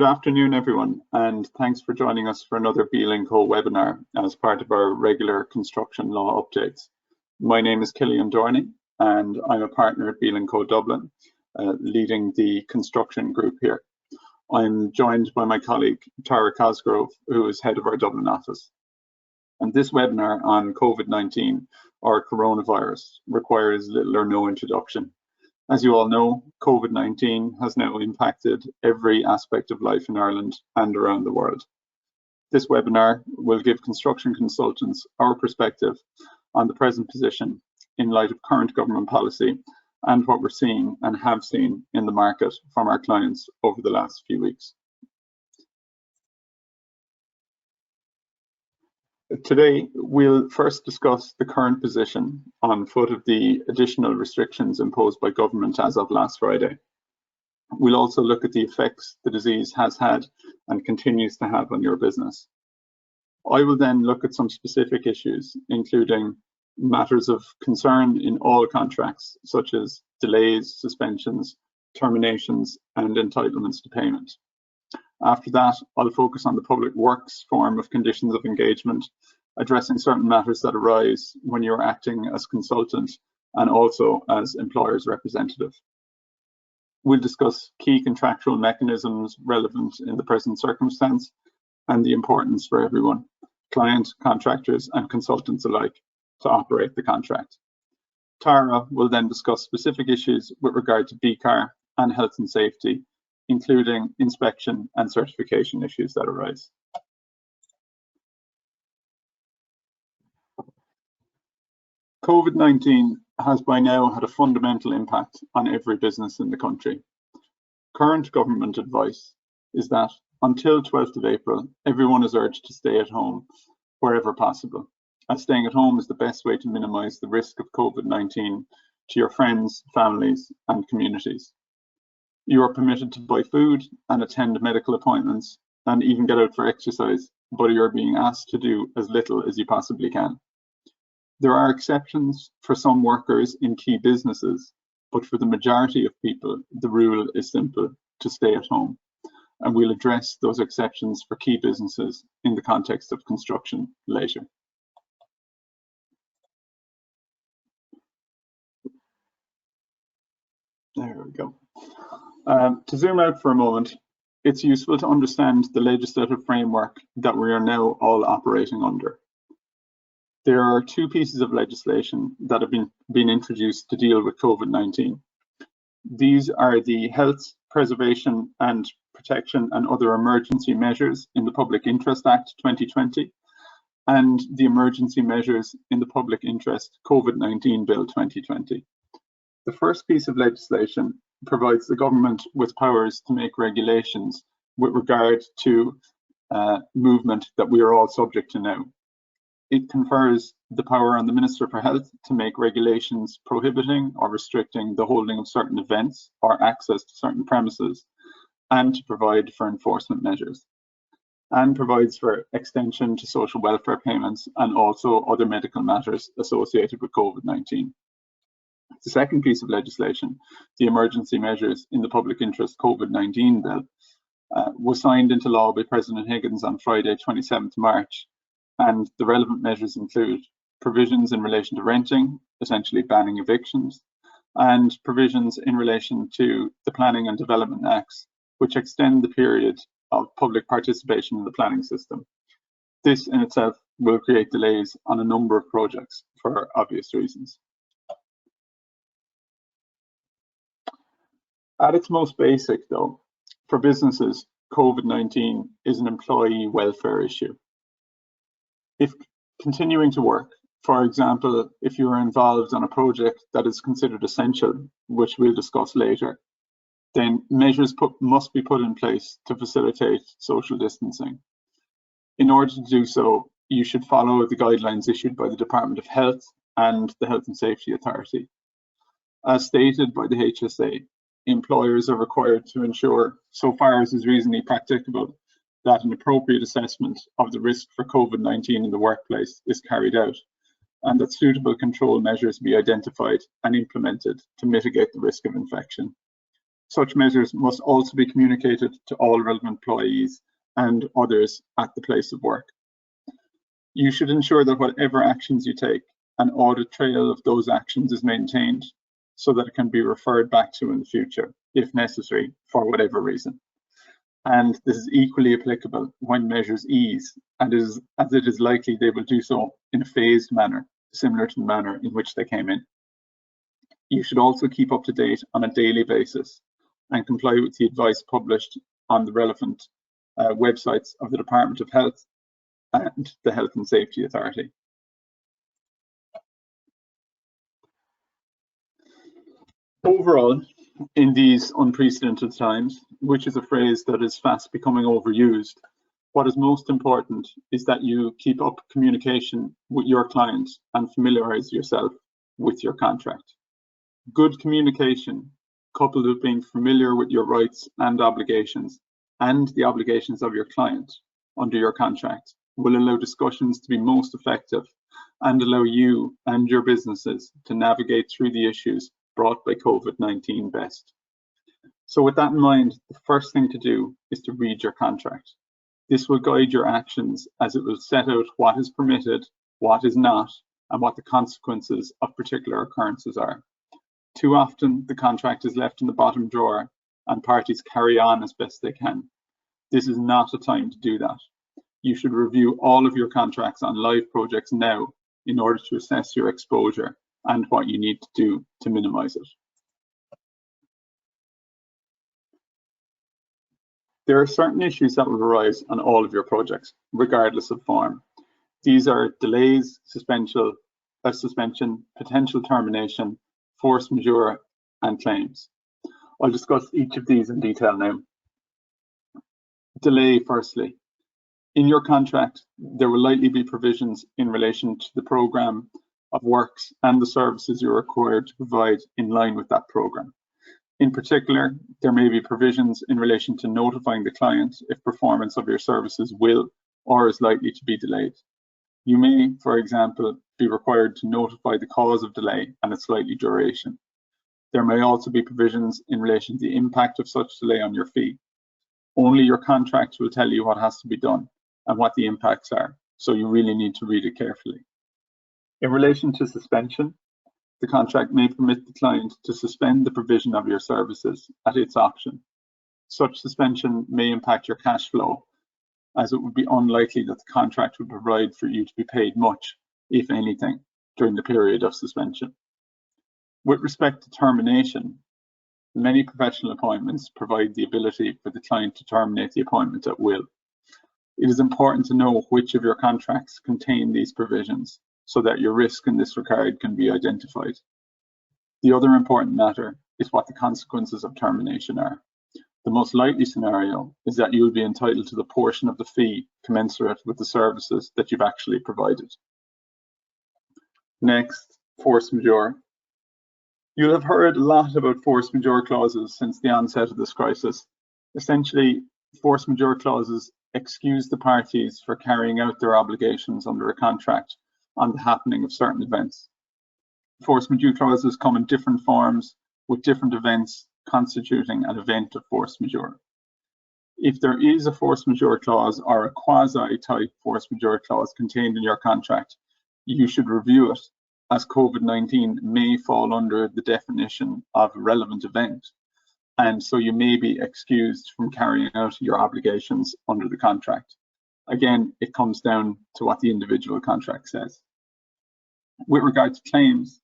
Good afternoon, everyone, and thanks for joining us for another Beale & Co webinar as part of our regular construction law updates. My name is Killian Dorney, and I'm a partner at Beale & Co Dublin, leading the construction group here. I'm joined by my colleague, Tara Cosgrove, who is head of our Dublin office. And this webinar on COVID-19, or coronavirus, requires little or no introduction. As you all know, COVID-19 has now impacted every aspect of life in Ireland and around the world. This webinar will give construction consultants our perspective on the present position in light of current government policy and what we're seeing and have seen in the market from our clients over the last few weeks. Today, we'll first discuss the current position on foot of the additional restrictions imposed by government as of last Friday. We'll also look at the effects the disease has had and continues to have on your business. I will then look at some specific issues, including matters of concern in all contracts, such as delays, suspensions, terminations, and entitlements to payment. After that, I'll focus on the public works form of conditions of engagement, addressing certain matters that arise when you're acting as consultant and also as employer's representative. We'll discuss key contractual mechanisms relevant in the present circumstance and the importance for everyone, client, contractors, and consultants alike, to operate the contract. Tara will then discuss specific issues with regard to BeCAR and health and safety, including inspection and certification issues that arise. COVID-19 has by now had a fundamental impact on every business in the country. Current government advice is that until 12th of April, everyone is urged to stay at home wherever possible, as staying at home is the best way to minimise the risk of COVID-19 to your friends, families, and communities. You are permitted to buy food and attend medical appointments and even get out for exercise, but you are being asked to do as little as you possibly can. There are exceptions for some workers in key businesses, but for the majority of people, the rule is simple: to stay at home. And we'll address those exceptions for key businesses in the context of construction later. There we go. To zoom out for a moment, it's useful to understand the legislative framework that we are now all operating under. There are two pieces of legislation that have been introduced to deal with COVID-19. These are the Health, Preservation and Protection and Other Emergency Measures in the Public Interest Act 2020 and the Emergency Measures in the Public Interest COVID-19 Bill 2020. The first piece of legislation provides the government with powers to make regulations with regard to movement that we are all subject to now. It confers the power on the Minister for Health to make regulations prohibiting or restricting the holding of certain events or access to certain premises, and to provide for enforcement measures, and provides for extension to social welfare payments and also other medical matters associated with COVID-19. The second piece of legislation, the Emergency Measures in the Public Interest COVID-19 Bill, was signed into law by President Higgins on Friday, 27th March, and the relevant measures include provisions in relation to renting, essentially banning evictions, and provisions in relation to the Planning and Development Acts, which extend the period of public participation in the planning system. This in itself will create delays on a number of projects for obvious reasons. At its most basic, though, for businesses, COVID-19 is an employee welfare issue. If continuing to work, for example, if you are involved on a project that is considered essential, which we'll discuss later, then measures must be put in place to facilitate social distancing. In order to do so, you should follow the guidelines issued by the Department of Health and the Health and Safety Authority. As stated by the HSA, employers are required to ensure, so far as is reasonably practicable, that an appropriate assessment of the risk for COVID-19 in the workplace is carried out, and that suitable control measures be identified and implemented to mitigate the risk of infection. Such measures must also be communicated to all relevant employees and others at the place of work. You should ensure that whatever actions you take, an audit trail of those actions is maintained so that it can be referred back to in the future, if necessary, for whatever reason. And this is equally applicable when measures ease, and as it is likely they will do so in a phased manner, similar to the manner in which they came in. You should also keep up to date on a daily basis and comply with the advice published on the relevant websites of the Department of Health and the Health and Safety Authority. Overall, in these unprecedented times, which is a phrase that is fast becoming overused, what is most important is that you keep up communication with your clients and familiarize yourself with your contract. Good communication, coupled with being familiar with your rights and obligations and the obligations of your client under your contract, will allow discussions to be most effective and allow you and your businesses to navigate through the issues brought by COVID-19 best. So with that in mind, the first thing to do is to read your contract. This will guide your actions as it will set out what is permitted, what is not, and what the consequences of particular occurrences are. Too often, the contract is left in the bottom drawer and parties carry on as best they can. This is not a time to do that. You should review all of your contracts on live projects now in order to assess your exposure and what you need to do to minimize it. There are certain issues that will arise on all of your projects, regardless of form. These are delays, suspension, potential termination, force majeure, and claims. I'll discuss each of these in detail now. Delay, firstly. In your contract, there will likely be provisions in relation to the programme of works and the services you're required to provide in line with that programme. In particular, there may be provisions in relation to notifying the client if performance of your services will or is likely to be delayed. You may, for example, be required to notify the cause of delay and its likely duration. There may also be provisions in relation to the impact of such delay on your fee. Only your contract will tell you what has to be done and what the impacts are, so you really need to read it carefully. In relation to suspension, the contract may permit the client to suspend the provision of your services at its option. Such suspension may impact your cash flow, as it would be unlikely that the contract would provide for you to be paid much, if anything, during the period of suspension. With respect to termination, many professional appointments provide the ability for the client to terminate the appointment at will. It is important to know which of your contracts contain these provisions so that your risk in this regard can be identified. The other important matter is what the consequences of termination are. The most likely scenario is that you will be entitled to the portion of the fee commensurate with the services that you've actually provided. Next, force majeure. You'll have heard a lot about force majeure clauses since the onset of this crisis. Essentially, force majeure clauses excuse the parties for carrying out their obligations under a contract on the happening of certain events. Force majeure clauses come in different forms with different events constituting an event of force majeure. If there is a force majeure clause or a quasi-type force majeure clause contained in your contract, you should review it, as COVID-19 may fall under the definition of a relevant event, and so you may be excused from carrying out your obligations under the contract. Again, it comes down to what the individual contract says. With regard to claims,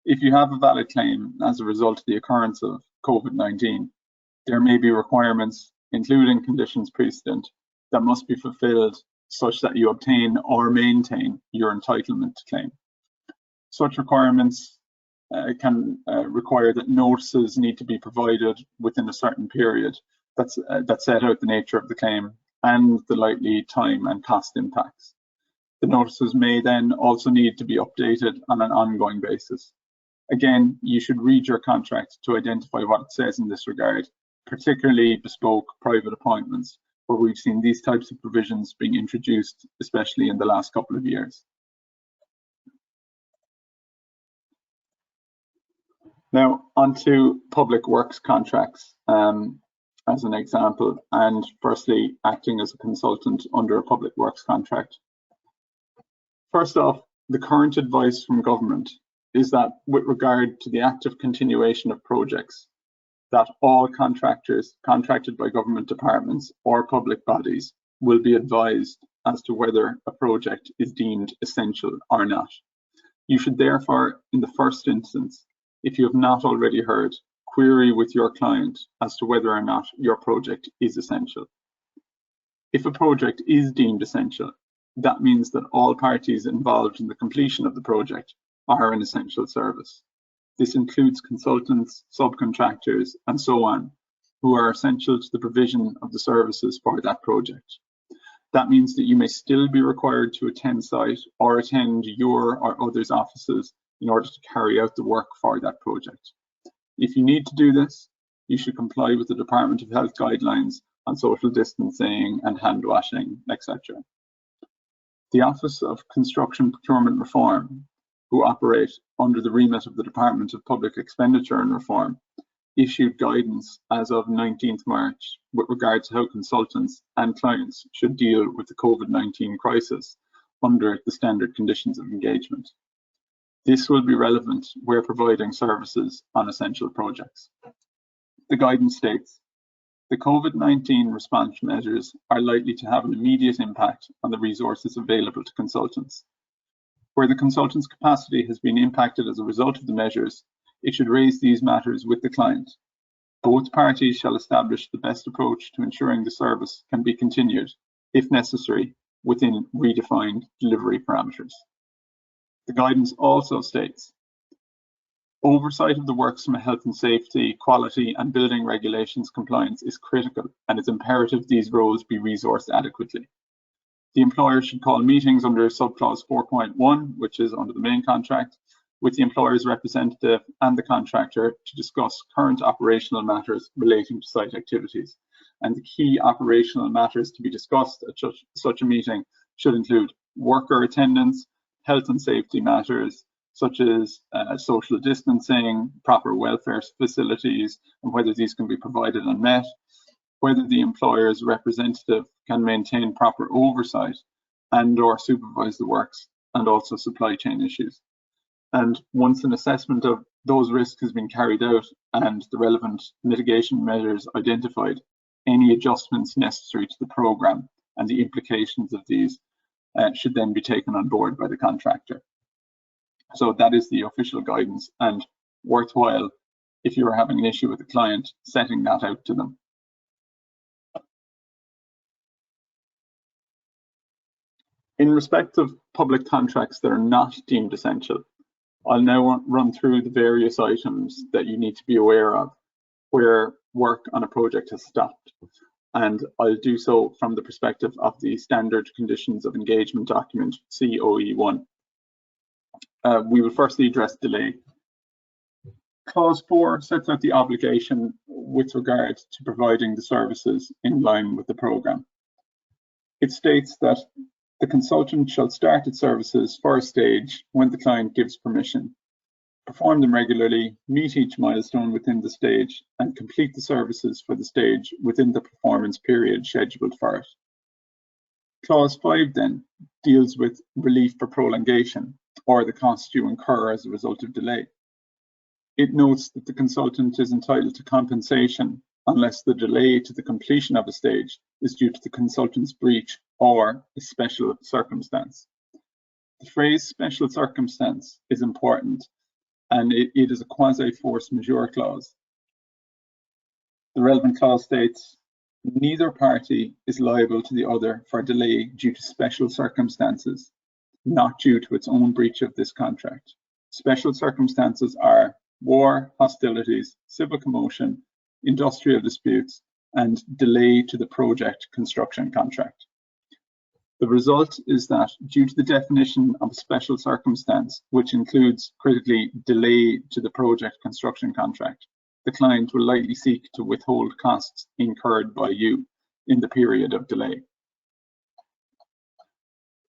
if you have a valid claim as a result of the occurrence of COVID-19, there may be requirements, including conditions precedent, that must be fulfilled such that you obtain or maintain your entitlement to claim. Such requirements can require that notices need to be provided within a certain period that set out the nature of the claim and the likely time and cost impacts. The notices may then also need to be updated on an ongoing basis. Again, you should read your contract to identify what it says in this regard, particularly bespoke private appointments, where we've seen these types of provisions being introduced, especially in the last couple of years. Now, onto public works contracts as an example, and firstly, acting as a consultant under a public works contract. First off, the current advice from government is that with regard to the active continuation of projects, that all contractors contracted by government departments or public bodies will be advised as to whether a project is deemed essential or not. You should therefore, in the first instance, if you have not already heard, query with your client as to whether or not your project is essential. If a project is deemed essential, that means that all parties involved in the completion of the project are an essential service. This includes consultants, subcontractors, and so on, who are essential to the provision of the services for that project. That means that you may still be required to attend site or attend your or others' offices in order to carry out the work for that project. If you need to do this, you should comply with the Department of Health guidelines on social distancing and hand washing, etc. The Office of Construction Procurement Reform, who operate under the remit of the Department of Public Expenditure and Reform, issued guidance as of 19th March with regard to how consultants and clients should deal with the COVID-19 crisis under the standard conditions of engagement. This will be relevant where providing services on essential projects. The guidance states, the COVID-19 response measures are likely to have an immediate impact on the resources available to consultants. Where the consultant's capacity has been impacted as a result of the measures, it should raise these matters with the client. Both parties shall establish the best approach to ensuring the service can be continued, if necessary, within redefined delivery parameters. The guidance also states, oversight of the works from a health and safety, quality and building regulations compliance is critical, and it's imperative these roles be resourced adequately. The employer should call meetings under subclause 4.1, which is under the main contract, with the employer's representative and the contractor to discuss current operational matters relating to site activities. And the key operational matters to be discussed at such a meeting should include worker attendance, health and safety matters, such as social distancing, proper welfare facilities, and whether these can be provided and met, whether the employer's representative can maintain proper oversight and or supervise the works, and also supply chain issues. And once an assessment of those risks has been carried out and the relevant mitigation measures identified, any adjustments necessary to the programme and the implications of these should then be taken on board by the contractor. So that is the official guidance, and worthwhile, if you are having an issue with a client, setting that out to them. In respect of public contracts that are not deemed essential, I'll now run through the various items that you need to be aware of where work on a project has stopped. And I'll do so from the perspective of the Standard Conditions of Engagement document, COE1. We will firstly address delay. Clause 4 sets out the obligation with regard to providing the services in line with the programme. It states that the consultant shall start its services for a stage when the client gives permission, perform them regularly, meet each milestone within the stage, and complete the services for the stage within the performance period scheduled for it. Clause 5 then deals with relief for prolongation, or the costs you incur as a result of delay. It notes that the consultant is entitled to compensation unless the delay to the completion of a stage is due to the consultant's breach or a special circumstance. The phrase special circumstance is important, and it is a quasi-force majeure clause. The relevant clause states, neither party is liable to the other for delay due to special circumstances, not due to its own breach of this contract. Special circumstances are war, hostilities, civil commotion, industrial disputes, and delay to the project construction contract. The result is that due to the definition of special circumstance, which includes critically delay to the project construction contract, the client will likely seek to withhold costs incurred by you in the period of delay.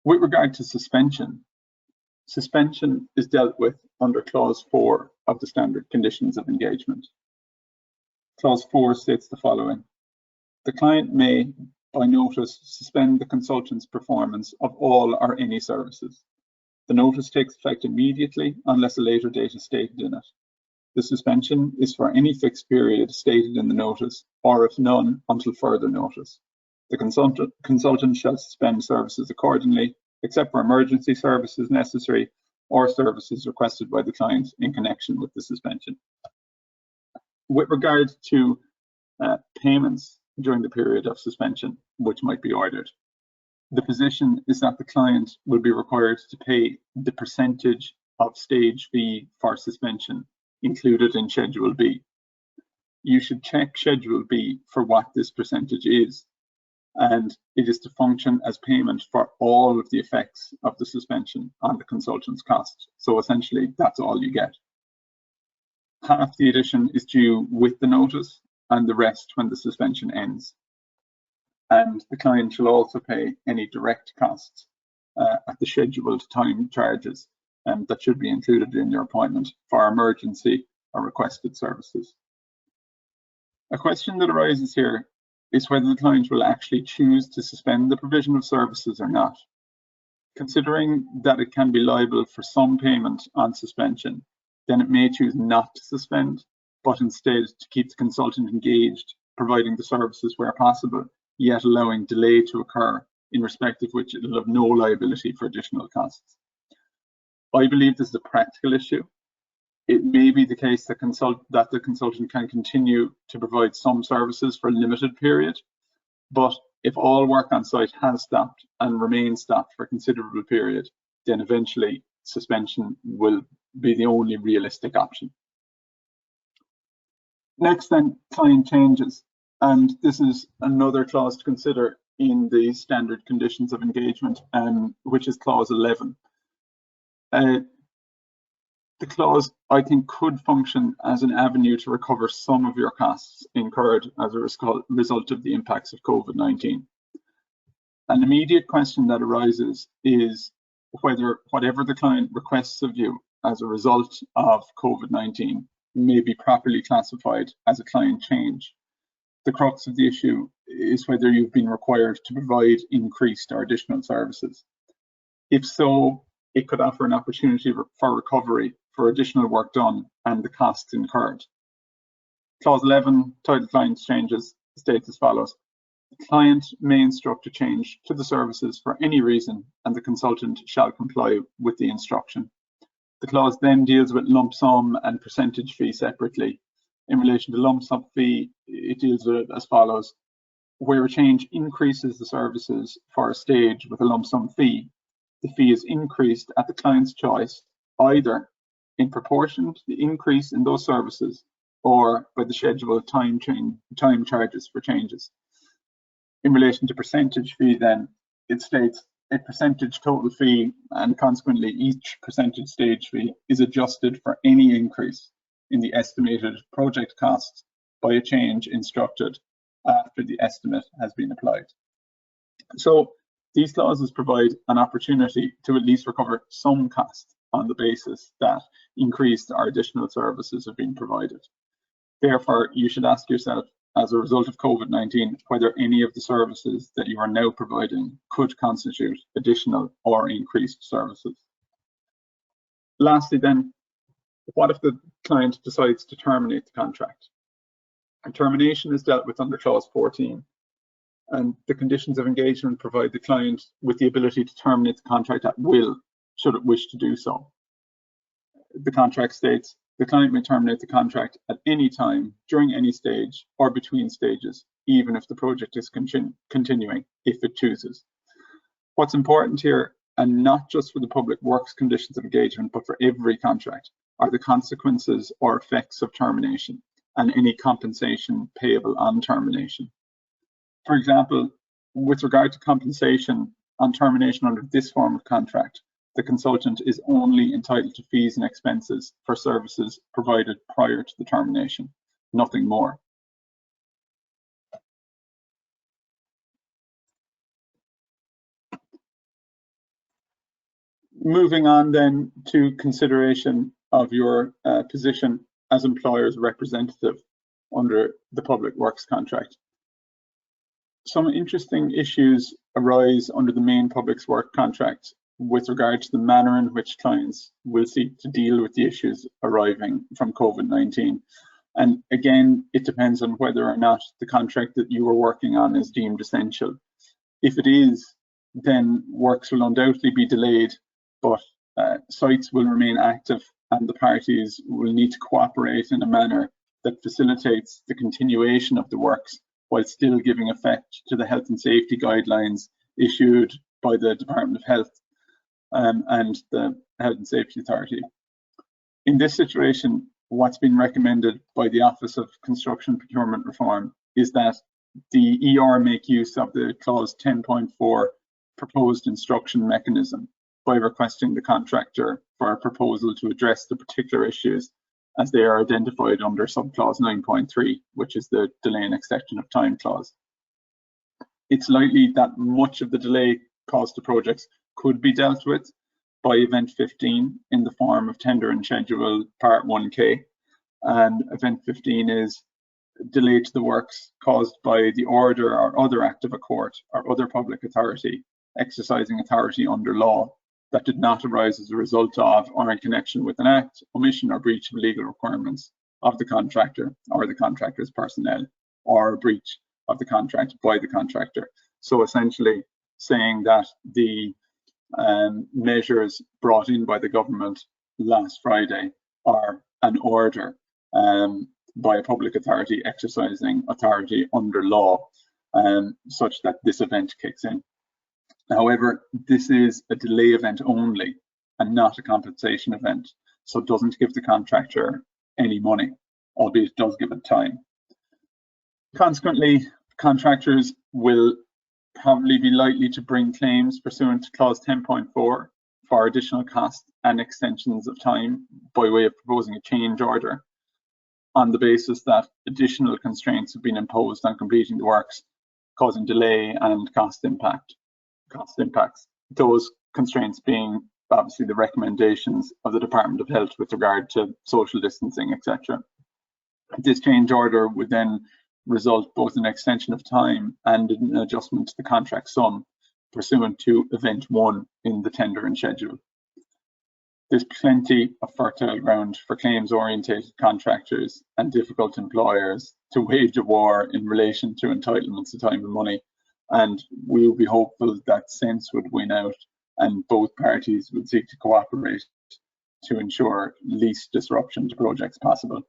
With regard to suspension, Suspension is dealt with under Clause 4 of the Standard Conditions of Engagement. Clause 4 states the following: the client may, by notice, suspend the consultant's performance of all or any services. The notice takes effect immediately unless a later date is stated in it. The suspension is for any fixed period stated in the notice, or if none, until further notice. The consultant shall suspend services accordingly, except for emergency services necessary or services requested by the client in connection with the suspension. With regard to payments during the period of suspension, which might be ordered, the position is that the client will be required to pay the percentage of stage fee for suspension included in Schedule B. You should check Schedule B for what this percentage is, and it is to function as payment for all of the effects of the suspension on the consultant's cost. So essentially, that's all you get. Half the addition is due with the notice, and the rest when the suspension ends. And the client shall also pay any direct costs at the scheduled time charges that should be included in your appointment for emergency or requested services. A question that arises here is whether the client will actually choose to suspend the provision of services or not. Considering that it can be liable for some payment on suspension, then it may choose not to suspend, but instead to keep the consultant engaged, providing the services where possible, yet allowing delay to occur, in respect of which it will have no liability for additional costs. I believe this is a practical issue. It may be the case that the consultant can continue to provide some services for a limited period, but if all work on site has stopped and remains stopped for a considerable period, then eventually suspension will be the only realistic option. Next then, client changes, and this is another clause to consider in the Standard Conditions of Engagement, which is Clause 11. The clause, I think, could function as an avenue to recover some of your costs incurred as a result of the impacts of COVID-19. An immediate question that arises is whether whatever the client requests of you as a result of COVID-19 may be properly classified as a client change. The crux of the issue is whether you've been required to provide increased or additional services. If so, it could offer an opportunity for recovery for additional work done and the costs incurred. Clause 11, titled Client Changes, states as follows: the client may instruct a change to the services for any reason, and the consultant shall comply with the instruction. The clause then deals with lump sum and percentage fee separately. In relation to lump sum fee, it deals with it as follows: where a change increases the services for a stage with a lump sum fee, the fee is increased at the client's choice, either in proportion to the increase in those services or by the scheduled time charges for changes. In relation to percentage fee then, it states a percentage total fee, and consequently each percentage stage fee is adjusted for any increase in the estimated project costs by a change instructed after the estimate has been applied. So these clauses provide an opportunity to at least recover some cost on the basis that increased or additional services have been provided. Therefore, you should ask yourself, as a result of COVID-19, whether any of the services that you are now providing could constitute additional or increased services. Lastly then, what if the client decides to terminate the contract? And termination is dealt with under Clause 14. And the conditions of engagement provide the client with the ability to terminate the contract at will, should it wish to do so. The contract states, the client may terminate the contract at any time, during any stage, or between stages, even if the project is continuing, if it chooses. What's important here, and not just for the public works conditions of engagement, but for every contract, are the consequences or effects of termination, and any compensation payable on termination. For example, with regard to compensation on termination under this form of contract, the consultant is only entitled to fees and expenses for services provided prior to the termination, nothing more. Moving on then to consideration of your position as employer's representative under the public works contract. Some interesting issues arise under the main public works contract with regard to the manner in which clients will seek to deal with the issues arising from COVID-19. And again, it depends on whether or not the contract that you are working on is deemed essential. If it is, then works will undoubtedly be delayed, but sites will remain active and the parties will need to cooperate in a manner that facilitates the continuation of the works while still giving effect to the health and safety guidelines issued by the Department of Health and the Health and Safety Authority. In this situation, what's been recommended by the Office of Construction Procurement Reform is that the ER make use of the clause 10.4 proposed instruction mechanism by requesting the contractor for a proposal to address the particular issues as they are identified under subclause 9.3, which is the delay and extension of time clause. It's likely that much of the delay caused to projects could be dealt with by Event 15 in the form of tender and schedule Part 1K. And Event 15 is delay to the works caused by the order or other act of a court or other public authority exercising authority under law that did not arise as a result of or in connection with an act, omission or breach of legal requirements of the contractor or the contractor's personnel, or a breach of the contract by the contractor. So essentially saying that the measures brought in by the government last Friday are an order by a public authority exercising authority under law, such that this event kicks in. However, this is a delay event only and not a compensation event, so it doesn't give the contractor any money, albeit it does give it time. Consequently, contractors will probably be likely to bring claims pursuant to clause 10.4 for additional costs and extensions of time by way of proposing a change order on the basis that additional constraints have been imposed on completing the works, causing delay and cost impacts. Those constraints being obviously the recommendations of the Department of Health with regard to social distancing, etc. This change order would then result both in an extension of time and an adjustment to the contract sum pursuant to Event 1 in the tender and schedule. There's plenty of fertile ground for claims-orientated contractors and difficult employers to wage a war in relation to entitlements to time and money, and we will be hopeful that sense would win out and both parties would seek to cooperate to ensure least disruption to projects possible.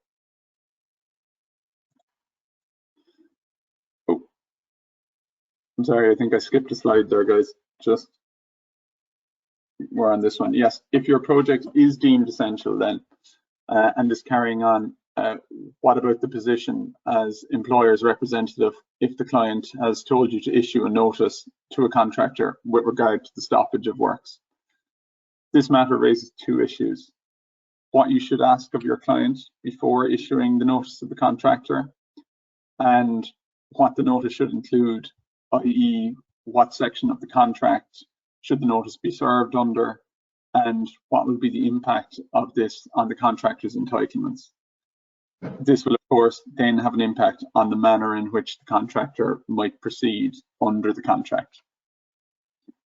Oh, I'm sorry, I think I skipped a slide there, guys. Just we're on this one. Yes, if your project is deemed essential then and is carrying on, what about the position as employer's representative if the client has told you to issue a notice to a contractor with regard to the stoppage of works? This matter raises two issues: what you should ask of your client before issuing the notice to the contractor, and what the notice should include, i.e. what section of the contract should the notice be served under, and what will be the impact of this on the contractor's entitlements. This will, of course, then have an impact on the manner in which the contractor might proceed under the contract.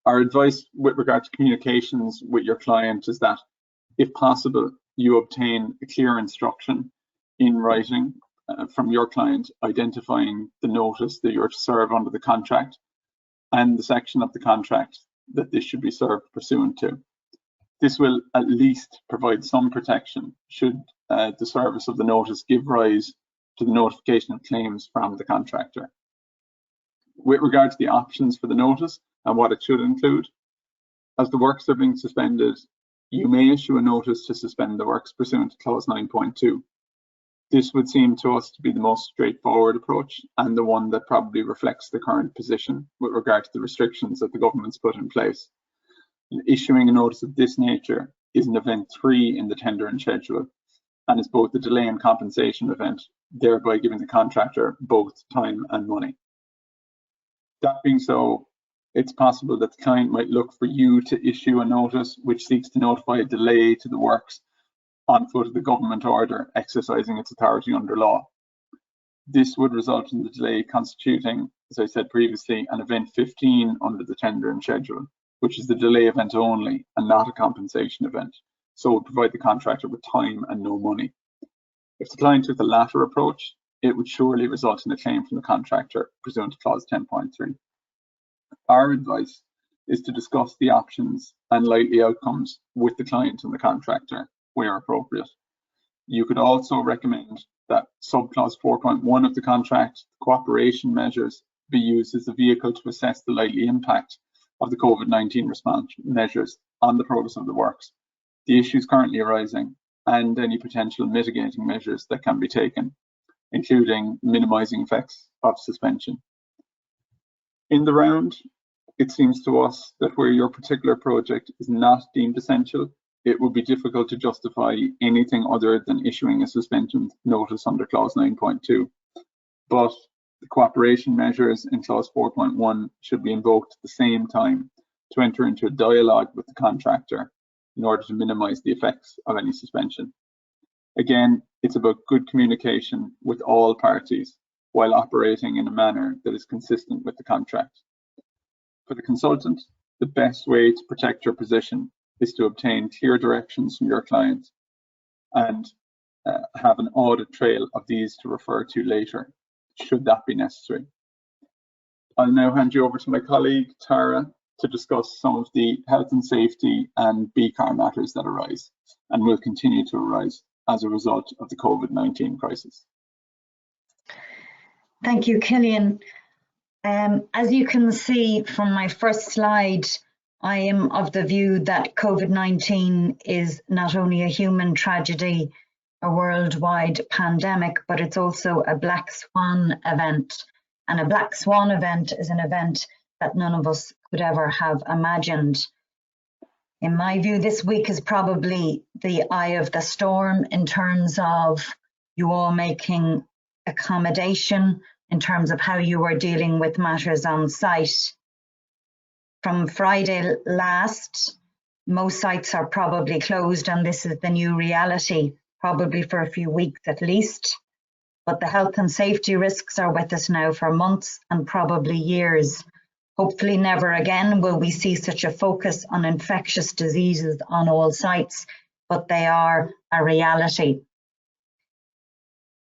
Our advice with regard to communications with your client is that, if possible, you obtain a clear instruction in writing from your client identifying the notice that you're to serve under the contract and the section of the contract that this should be served pursuant to. This will at least provide some protection should the service of the notice give rise to the notification of claims from the contractor. With regard to the options for the notice and what it should include, as the works are being suspended, you may issue a notice to suspend the works pursuant to clause 9.2. This would seem to us to be the most straightforward approach and the one that probably reflects the current position with regard to the restrictions that the government's put in place. Issuing a notice of this nature is an Event 3 in the tender and schedule and is both a delay and compensation event, thereby giving the contractor both time and money. That being so, it's possible that the client might look for you to issue a notice which seeks to notify a delay to the works on foot of the government order exercising its authority under law. This would result in the delay constituting, as I said previously, an event 15 under the tendering schedule, which is the delay event only and not a compensation event. So it would provide the contractor with time and no money. If the client took the latter approach, it would surely result in a claim from the contractor pursuant to clause 10.3. Our advice is to discuss the options and likely outcomes with the client and the contractor where appropriate. You could also recommend that subclause 4.1 of the contract, cooperation measures, be used as a vehicle to assess the likely impact of the COVID-19 response measures on the progress of the works, the issues currently arising, and any potential mitigating measures that can be taken, including minimising effects of suspension. In the round, it seems to us that where your particular project is not deemed essential, it would be difficult to justify anything other than issuing a suspension notice under clause 9.2. But the cooperation measures in clause 4.1 should be invoked at the same time to enter into a dialogue with the contractor in order to minimise the effects of any suspension. Again, it's about good communication with all parties while operating in a manner that is consistent with the contract. For the consultant, the best way to protect your position is to obtain clear directions from your client and have an audit trail of these to refer to later, should that be necessary. I'll now hand you over to my colleague, Tara, to discuss some of the health and safety and BeCAR matters that arise and will continue to arise as a result of the COVID-19 crisis. Thank you, Cillian. As you can see from my first slide, I am of the view that COVID-19 is not only a human tragedy, a worldwide pandemic, but it's also a black swan event. And a black swan event is an event that none of us could ever have imagined. In my view, this week is probably the eye of the storm in terms of you all making accommodation, in terms of how you are dealing with matters on site. From Friday last, most sites are probably closed, and this is the new reality, probably for a few weeks at least. But the health and safety risks are with us now for months and probably years. Hopefully never again will we see such a focus on infectious diseases on all sites, but they are a reality.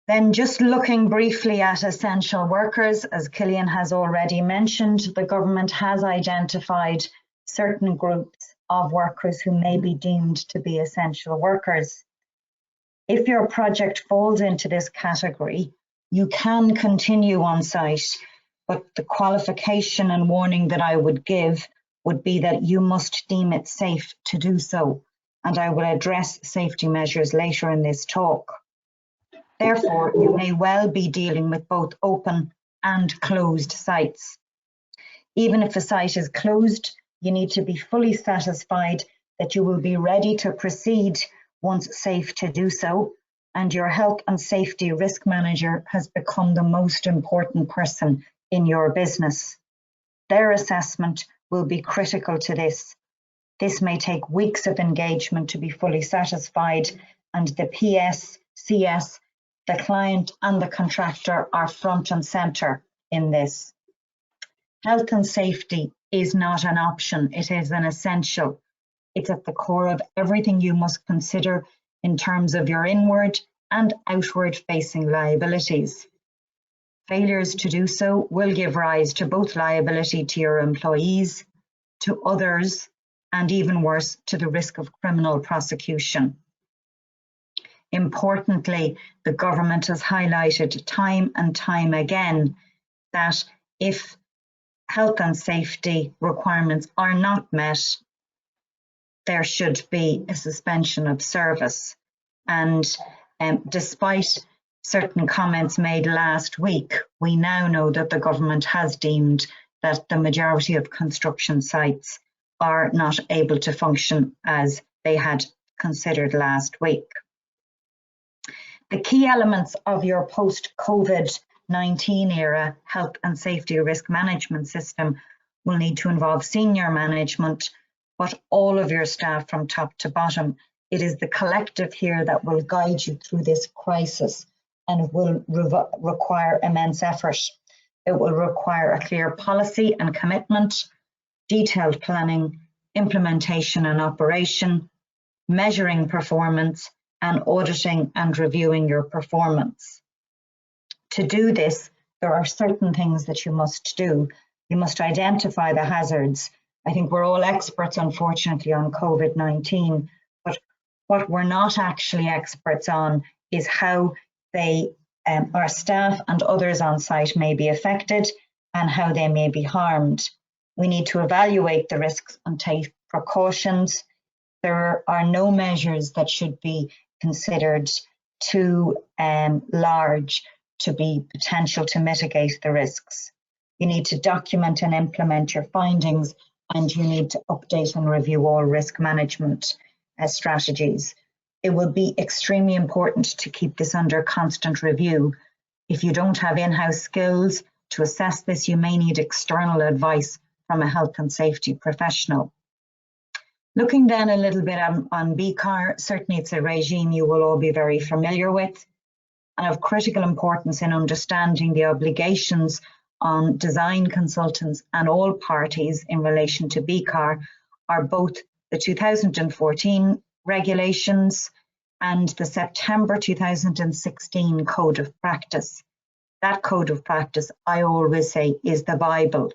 Then just looking briefly at essential workers, as Cillian has already mentioned, the government has identified certain groups of workers who may be deemed to be essential workers. If your project falls into this category, you can continue on site, but the qualification and warning that I would give would be that you must deem it safe to do so, and I will address safety measures later in this talk. Therefore, you may well be dealing with both open and closed sites. Even if a site is closed, you need to be fully satisfied that you will be ready to proceed once safe to do so, and your health and safety risk manager has become the most important person in your business. Their assessment will be critical to this. This may take weeks of engagement to be fully satisfied, and the pscs, the client and the contractor, are front and centre in this. Health and safety is not an option, it is an essential. It's at the core of everything you must consider in terms of your inward and outward facing liabilities. Failures to do so will give rise to both liability to your employees, to others, and even worse, to the risk of criminal prosecution. Importantly, the government has highlighted time and time again that if health and safety requirements are not met, there should be a suspension of service. And despite certain comments made last week, we now know that the government has deemed that the majority of construction sites are not able to function as they had considered last week. The key elements of your post-COVID-19 era health and safety risk management system will need to involve senior management, but all of your staff from top to bottom. It is the collective here that will guide you through this crisis, and it will require immense effort. It will require a clear policy and commitment, detailed planning, implementation and operation, measuring performance, and auditing and reviewing your performance. To do this, there are certain things that you must do. You must identify the hazards. I think we're all experts, unfortunately, on COVID-19, but what we're not actually experts on is how our staff and others on site may be affected and how they may be harmed. We need to evaluate the risks and take precautions. There are no measures that should be considered too large to be potential to mitigate the risks. You need to document and implement your findings, and you need to update and review all risk management strategies. It will be extremely important to keep this under constant review. If you don't have in-house skills to assess this, you may need external advice from a health and safety professional. Looking then a little bit on BeCAR, certainly it's a regime you will all be very familiar with, and of critical importance in understanding the obligations on design consultants and all parties in relation to BeCAR are both the 2014 regulations and the September 2016 Code of Practice. That Code of Practice, I always say, is the Bible.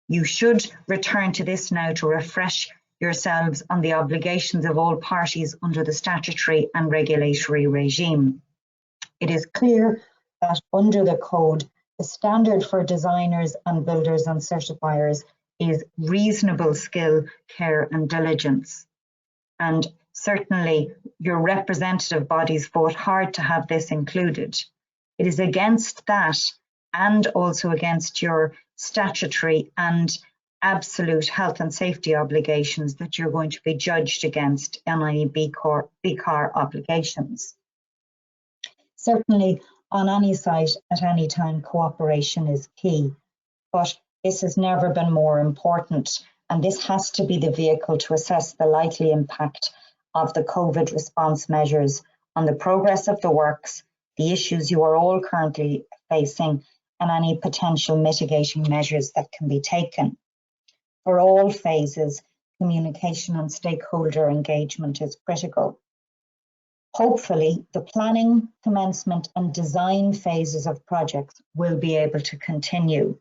You should return to this now to refresh yourselves on the obligations of all parties under the statutory and regulatory regime. It is clear that under the code, the standard for designers and builders and certifiers is reasonable skill, care and diligence. And certainly your representative bodies fought hard to have this included. It is against that and also against your statutory and absolute health and safety obligations that you're going to be judged against any BeCAR obligations. Certainly on any site at any time, cooperation is key, but this has never been more important, and this has to be the vehicle to assess the likely impact of the COVID response measures on the progress of the works, the issues you are all currently facing, and any potential mitigating measures that can be taken. For all phases, communication and stakeholder engagement is critical. Hopefully, the planning, commencement and design phases of projects will be able to continue.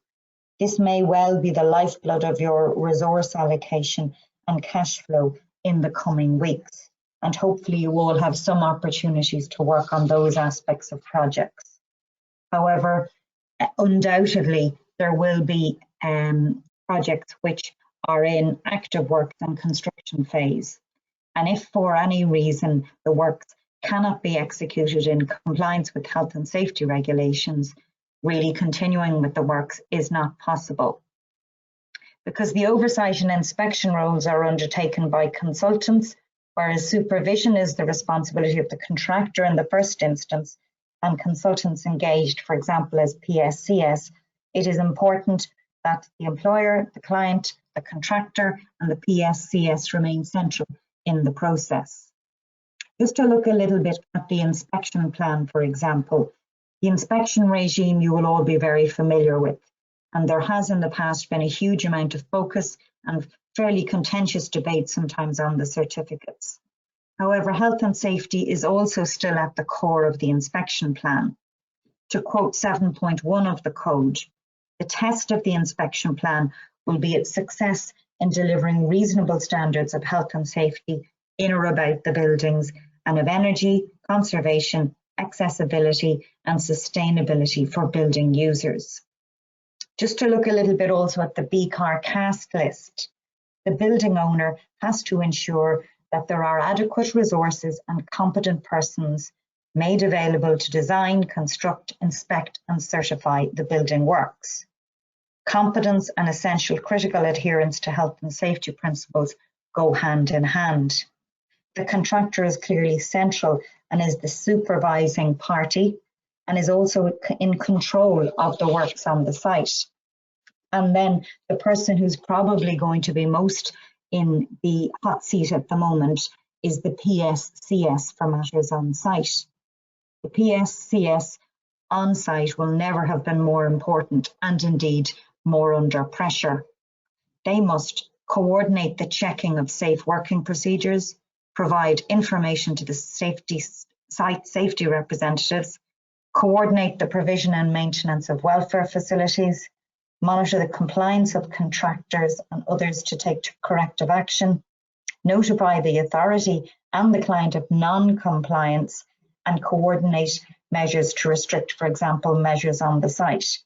This may well be the lifeblood of your resource allocation and cash flow in the coming weeks. And hopefully you all have some opportunities to work on those aspects of projects. However, undoubtedly, there will be projects which are in active works and construction phase. And if for any reason the works cannot be executed in compliance with health and safety regulations, really continuing with the works is not possible. Because the oversight and inspection roles are undertaken by consultants, whereas supervision is the responsibility of the contractor in the first instance, and consultants engaged, for example, as pscs, it is important that the employer, the client, the contractor, and the pscs remain central in the process. Just to look a little bit at the inspection plan, for example, the inspection regime you will all be very familiar with, and there has in the past been a huge amount of focus and fairly contentious debate sometimes on the certificates. However, health and safety is also still at the core of the inspection plan. To quote 7.1 of the code, the test of the inspection plan will be its success in delivering reasonable standards of health and safety in or about the buildings and of energy, conservation, accessibility and sustainability for building users. Just to look a little bit also at the BeCAR task list, the building owner has to ensure that there are adequate resources and competent persons made available to design, construct, inspect and certify the building works. Competence and essential critical adherence to health and safety principles go hand in hand. The contractor is clearly central and is the supervising party and is also in control of the works on the site. And then the person who's probably going to be most in the hot seat at the moment is the pscs for matters on site. The pscs on site will never have been more important, and indeed more under pressure. They must coordinate the checking of safe working procedures, provide information to the site safety representatives, coordinate the provision and maintenance of welfare facilities, monitor the compliance of contractors and others to take corrective action, notify the authority and the client of non-compliance, and coordinate measures to restrict, for example, measures on the site.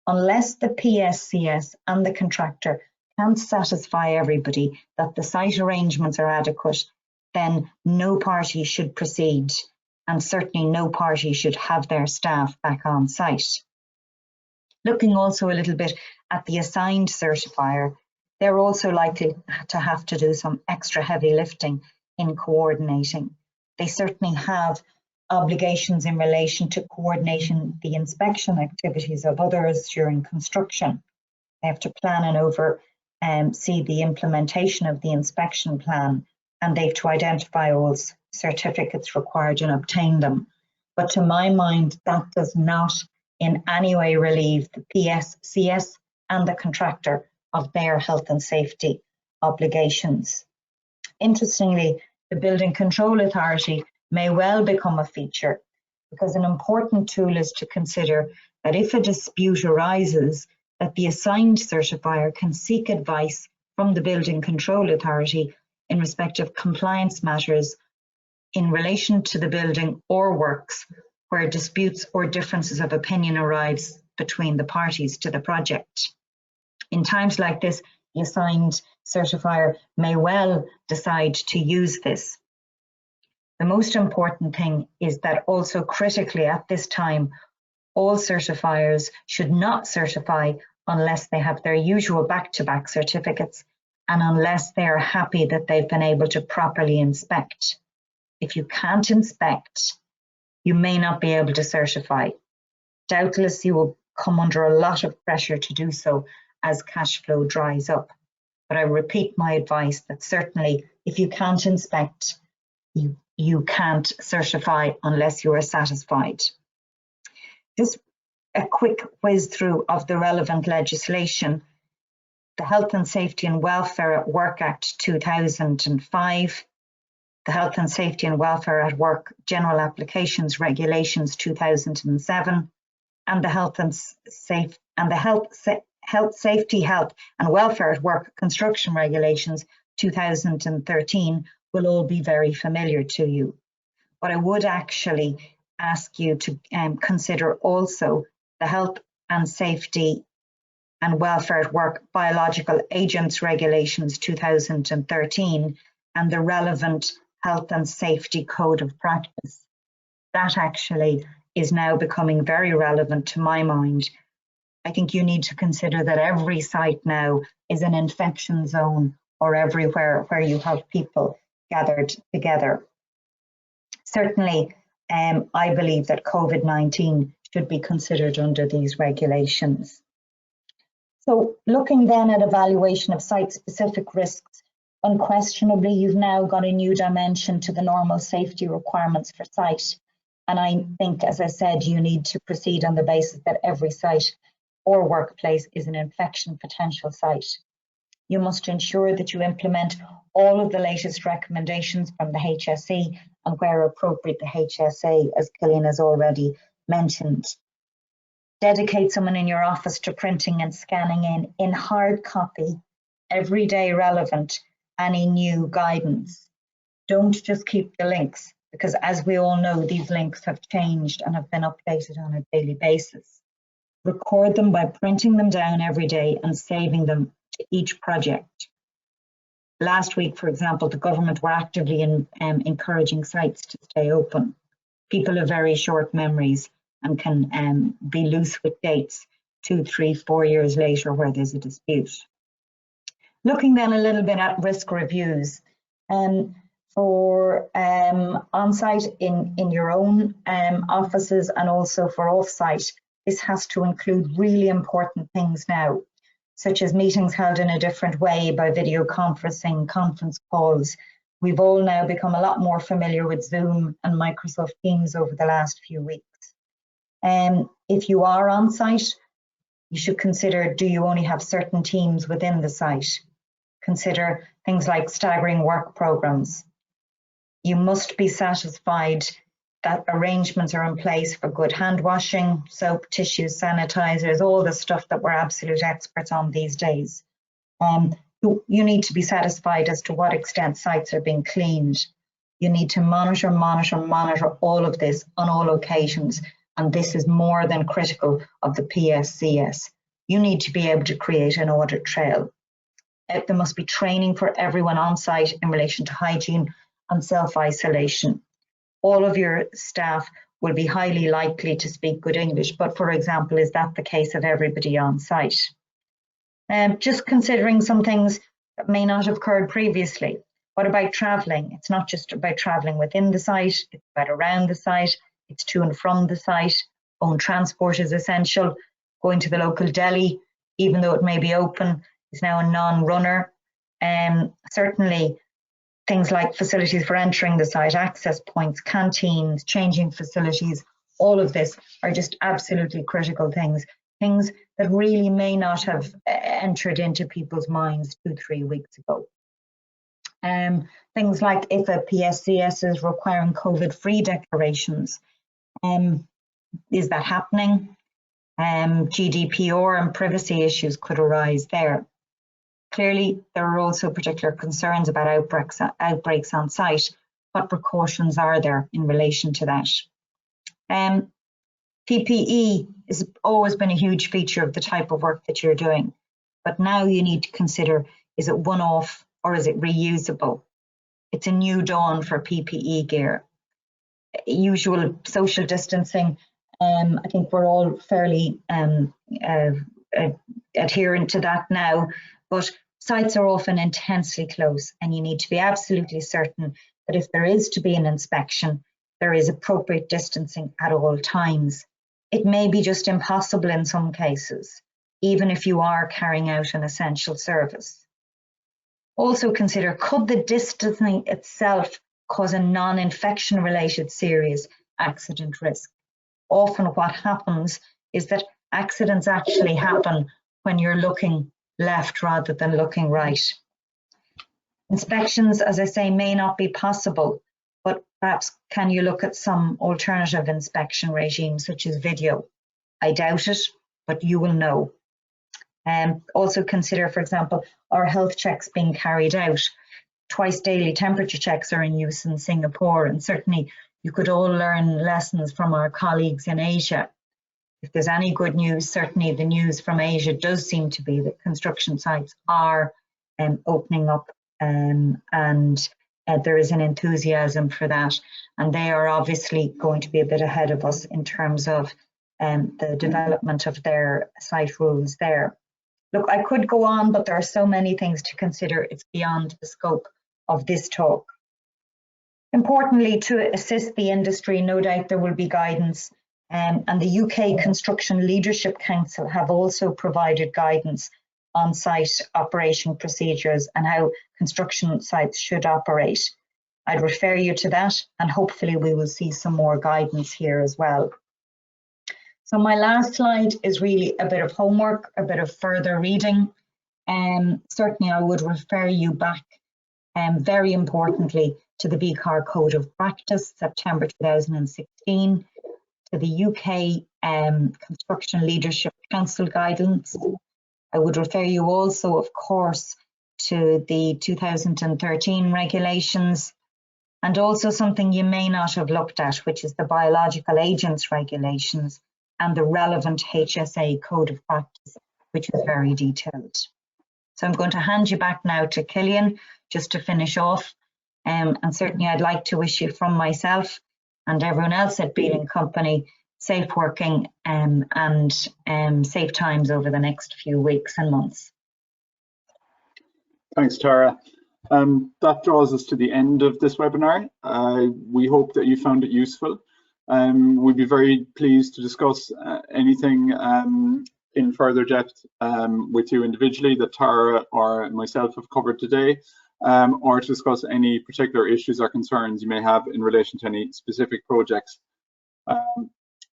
Unless the PSCS and the contractor can't satisfy everybody that the site arrangements are adequate, then no party should proceed, and certainly no party should have their staff back on site. Looking also a little bit at the assigned certifier, they're also likely to have to do some extra heavy lifting in coordinating. They certainly have obligations in relation to coordinating the inspection activities of others during construction. They have to plan and oversee the implementation of the inspection plan, and they have to identify all certificates required and obtain them. But to my mind, that does not in any way relieve the PSCS and the contractor of their health and safety obligations. Interestingly, the Building Control Authority may well become a feature, because an important tool is to consider that if a dispute arises, that the assigned certifier can seek advice from the Building Control Authority in respect of compliance matters in relation to the building or works where disputes or differences of opinion arise between the parties to the project. In times like this, the assigned certifier may well decide to use this. The most important thing is that also critically at this time, all certifiers should not certify unless they have their usual back-to-back certificates and unless they are happy that they've been able to properly inspect. If you can't inspect, you may not be able to certify. Doubtless you will come under a lot of pressure to do so as cash flow dries up. But I repeat my advice that certainly if you can't inspect, you can't certify unless you are satisfied. Just a quick whiz through of the relevant legislation. The Health and Safety and Welfare at Work Act 2005, the Health and Safety and Welfare at Work General Applications Regulations 2007, and the Health Safety, Health and Welfare at Work Construction Regulations 2013 will all be very familiar to you. But I would actually ask you to consider also the Health and Safety and Welfare at Work Biological Agents Regulations 2013 and the relevant Health and Safety Code of Practice. That actually is now becoming very relevant to my mind. I think you need to consider that every site now is an infection zone or everywhere where you have people gathered together. Certainly, I believe that COVID-19 should be considered under these regulations. So looking then at evaluation of site-specific risks, unquestionably, you've now got a new dimension to the normal safety requirements for site. And I think, as I said, you need to proceed on the basis that every site or workplace is an infection potential site. You must ensure that you implement all of the latest recommendations from the HSE and where appropriate the HSA, as Cillian has already mentioned. Dedicate someone in your office to printing and scanning in hard copy, everyday relevant, any new guidance. Don't just keep the links, because as we all know, these links have changed and have been updated on a daily basis. Record them by printing them down every day and saving them to each project. Last week, for example, the government were actively encouraging sites to stay open. People have very short memories and can be loose with dates 2, 3, 4 years later where there's a dispute. Looking then a little bit at risk reviews. For on-site in your own offices and also for off-site, this has to include really important things now. such as meetings held in a different way by video conferencing, conference calls. We've all now become a lot more familiar with Zoom and Microsoft Teams over the last few weeks. If you are on site, you should consider, do you only have certain teams within the site? Consider things like staggering work programs. You must be satisfied that arrangements are in place for good hand washing, soap, tissues, sanitizers, all the stuff that we're absolute experts on these days. You need to be satisfied as to what extent sites are being cleaned. You need to monitor all of this on all occasions, and this is more than critical of the PSCS. You need to be able to create an audit trail. There must be training for everyone on site in relation to hygiene and self-isolation. All of your staff will be highly likely to speak good English, but for example, is that the case of everybody on site? Just considering some things that may not have occurred previously. What about travelling? It's not just about travelling within the site, it's about around the site, it's to and from the site. Own transport is essential. Going to the local deli, even though it may be open, is now a non-runner. Certainly, things like facilities for entering the site, access points, canteens, changing facilities, all of this are just absolutely critical things that really may not have entered into people's minds 2-3 weeks ago. Things like if a PSCS is requiring COVID-free declarations, is that happening? GDPR and privacy issues could arise there. Clearly, there are also particular concerns about outbreaks on site. What precautions are there in relation to that? PPE has always been a huge feature of the type of work that you're doing, but now you need to consider, is it one-off or is it reusable? It's a new dawn for PPE gear. Usual social distancing, I think we're all fairly adherent to that now, but sites are often intensely close and you need to be absolutely certain that if there is to be an inspection, there is appropriate distancing at all times. It may be just impossible in some cases, even if you are carrying out an essential service. Also consider, could the distancing itself cause a non-infection related serious accident risk? Often what happens is that accidents actually happen when you're looking left rather than looking right. Inspections, as I say, may not be possible, but perhaps can you look at some alternative inspection regime such as video? I doubt it, but you will know. Also consider, for example, are health checks being carried out? Twice daily temperature checks are in use in Singapore, and certainly you could all learn lessons from our colleagues in Asia. If there's any good news, certainly the news from Asia does seem to be that construction sites are opening up, and there is an enthusiasm for that. And they are obviously going to be a bit ahead of us in terms of the development of their site rules there. Look, I could go on, but there are so many things to consider. It's beyond the scope of this talk. Importantly, to assist the industry, no doubt there will be guidance. And the UK Construction Leadership Council have also provided guidance on site operation procedures and how construction sites should operate. I'd refer you to that, and hopefully we will see some more guidance here as well. So my last slide is really a bit of homework, a bit of further reading. Certainly I would refer you back, very importantly, to the BeCAR Code of Practice, September 2016, to the UK Construction Leadership Council guidance. I would refer you also, of course, to the 2013 regulations, and also something you may not have looked at, which is the Biological Agents regulations and the relevant HSA Code of Practice, which is very detailed. So I'm going to hand you back now to Cillian, just to finish off. And certainly I'd like to wish you from myself and everyone else at Beale & Company safe working and safe times over the next few weeks and months. Thanks, Tara. That draws us to the end of this webinar. We hope that you found it useful. We'd be very pleased to discuss anything in further depth with you individually that Tara or myself have covered today, or to discuss any particular issues or concerns you may have in relation to any specific projects.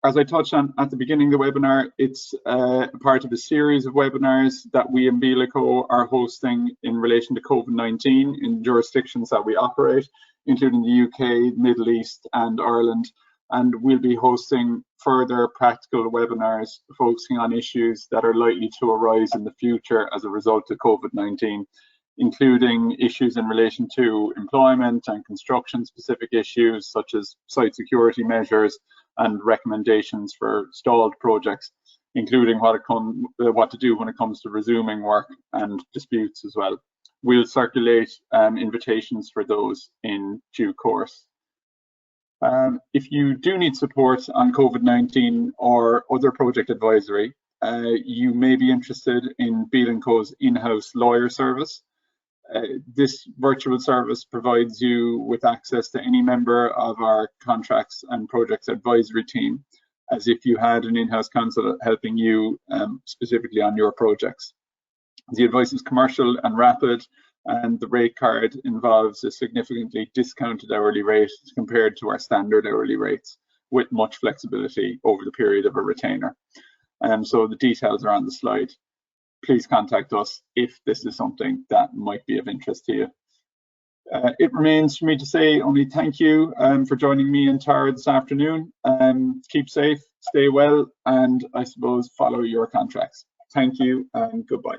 As I touched on at the beginning of the webinar, it's part of a series of webinars that we in Beale are hosting in relation to COVID-19 in jurisdictions that we operate, including the UK, Middle East and Ireland. And we'll be hosting further practical webinars focusing on issues that are likely to arise in the future as a result of COVID-19, including issues in relation to employment and construction specific issues such as site security measures and recommendations for stalled projects, including what to do when it comes to resuming work and disputes as well. We'll circulate invitations for those in due course. If you do need support on COVID-19 or other project advisory, you may be interested in Beale & Co.'s in-house lawyer service. This virtual service provides you with access to any member of our contracts and projects advisory team, as if you had an in-house counsel helping you specifically on your projects. The advice is commercial and rapid, and the rate card involves a significantly discounted hourly rate compared to our standard hourly rates, with much flexibility over the period of a retainer. So the details are on the slide. Please contact us if this is something that might be of interest to you. It remains for me to say only thank you for joining me and Tara this afternoon. Keep safe, stay well, and I suppose follow your contracts. Thank you and goodbye.